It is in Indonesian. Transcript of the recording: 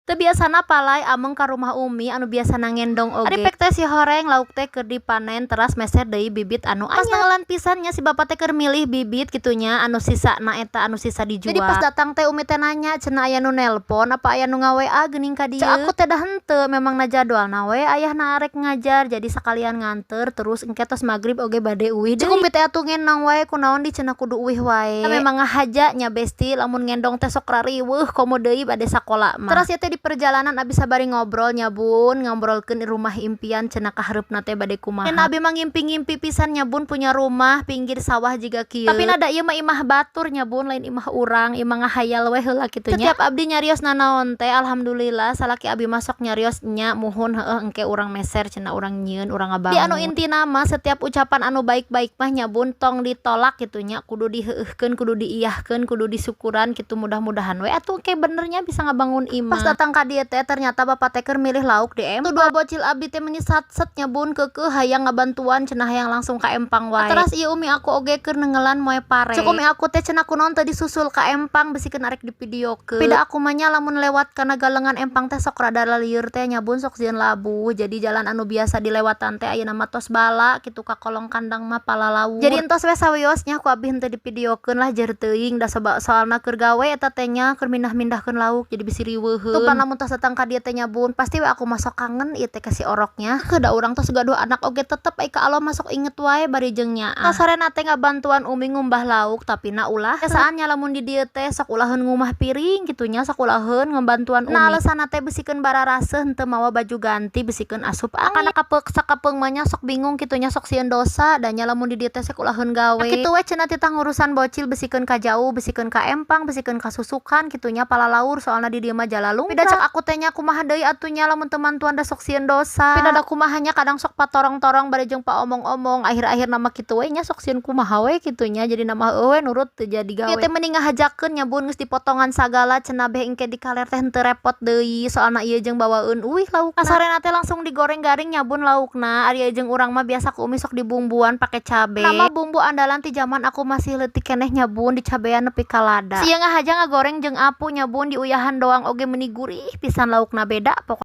Teu biasana palai ameng ka rumah Umi anu biasana ngendong oge. Ari pek teh si horeng lauk teh keur dipanen teras meser deui bibit anu anyar. Pas nanggalan pisannya si bapa teh keur milih bibit kitunya anu sisana eta anu sisa dijual. Jadi pas datang teh Umi teh nanya cenah aya nu nelpon apa aya nu nga-WA geuning ka dieu. Cek aku teh dah henteu memang na jadwalna we ayahna arek ngajar jadi sakalian nganter terus engke tos magrib oge bade uwih deui. Cek Umi teh atuh ngenong wae kunaon di cenah kudu uwih wae. Memang ngahaja nya besti lamun ngendong teh sok rariweuh komo deui bade sakola mah. Terus ya teh di perjalanan abi sabari ngobrol nya bun ngobrolkeun rumah impian cenah kahareupna teh bade kumaha. Dan abi mah ngimpi-ngimpi pisan nya bun punya rumah pinggir sawah jiga kieu. Tapi nada ieu mah imah batur nya bun lain imah urang imah ngahayal we heula kitu nya. Setiap abdi nyarios nanaon teh alhamdulillah salaki abi masok nyarios nya muhun heueuh engke urang meser cenah urang nyieun urang ngabangun. Di anu intina mah setiap ucapan anu baik-baik mah nya bun tong ditolak kitu nya kudu diheueuhkeun kudu diiyahkeun kudu disyukuran kitu mudah-mudahan we atuh ke benernya bisa ngabangun iman. Pas datang ka dieu teh ternyata bapak teh keur milih lauk di empang. Tuh dua bocil abdi teh menyesat-set nya bun keukeuh hayang ngabantuan cenah hayang langsung ka empang wae. Terus ieu Umi aku oge keur nenggelan moe pare. Cuk Umi aku teh cenah kunaon teh disusul ka empang besikeun arek dipidiokeun. Pida aku mah nya lamun lewat kana galengan empang teh sok rada lieur teh nya bun sok sieun labuh. Jadi jalan anu biasa dilewatan teh ayeuna mah tos bala kitu ka kolong kandang mah palalaur. Jadi entos we sawiosnya ku abi henteu dipidiokeun lah jer teuing da soalna keur gawe eta teh nya keur mindah-mindahkeun lauk jadi bisi riweuheun. Tuh pan lamun tos datang ka dieu teh nya bun pasti we aku masok kangen ieu teh ka si oroknya. Da urang tos gaduh anak oge tetep ai ka Allah masok inget wae bari jeung nyaah. Nah sorena teh ngabantuan Umi ngumbah lauk tapi na ulah. Biasaannya lamun di dieu teh sok ulaheun ngumah piring kitu nya sok ulaheun ngebantuan Umi. Nah alasanna teh besikeun bararaseuh henteu mawa baju ganti besikeun asup angin. Kana kapeung mah nya sok bingung kitu nya sok sieun dosa da nya lamun di dieu teh sok ulaheun gawe. Kitu we cenah titah ngurusan bocil besikeun ka jauh besikeun ka empang besikeun ka susukan kitu nya palalaur soalna di dieu mah jalalung. Pida cek aku teh nya kumaha deui atuh nya lamun teman-tuan da sok sieun dosa. Pida da kumaha nya kadang sok patorong-torong bari jeung pa omong-omong akhir-akhir nama kitu we nya sok sieun kumaha we kitu nya jadi nama eueuh nurut teu jadi gawe. Ieu teh mending ngahajakeun nya bun geus dipotongan sagala cenah beh engke dikaler teh henteu repot deui soalna ieu jeung bawaeun uwih laukna. Sorena teh langsung digoreng garing nya bun laukna. Ari jeung urang mah biasa ku Umi sok dibumbuan pake cabe. Nama bumbu andalan ti zaman aku masih leutik keneh nya bun dicabean nepi ka lada. Sia ngahaja ngagoreng jeung apu nya bun diuyahan doang oge meuni gurih pisan laukna beda pokokna.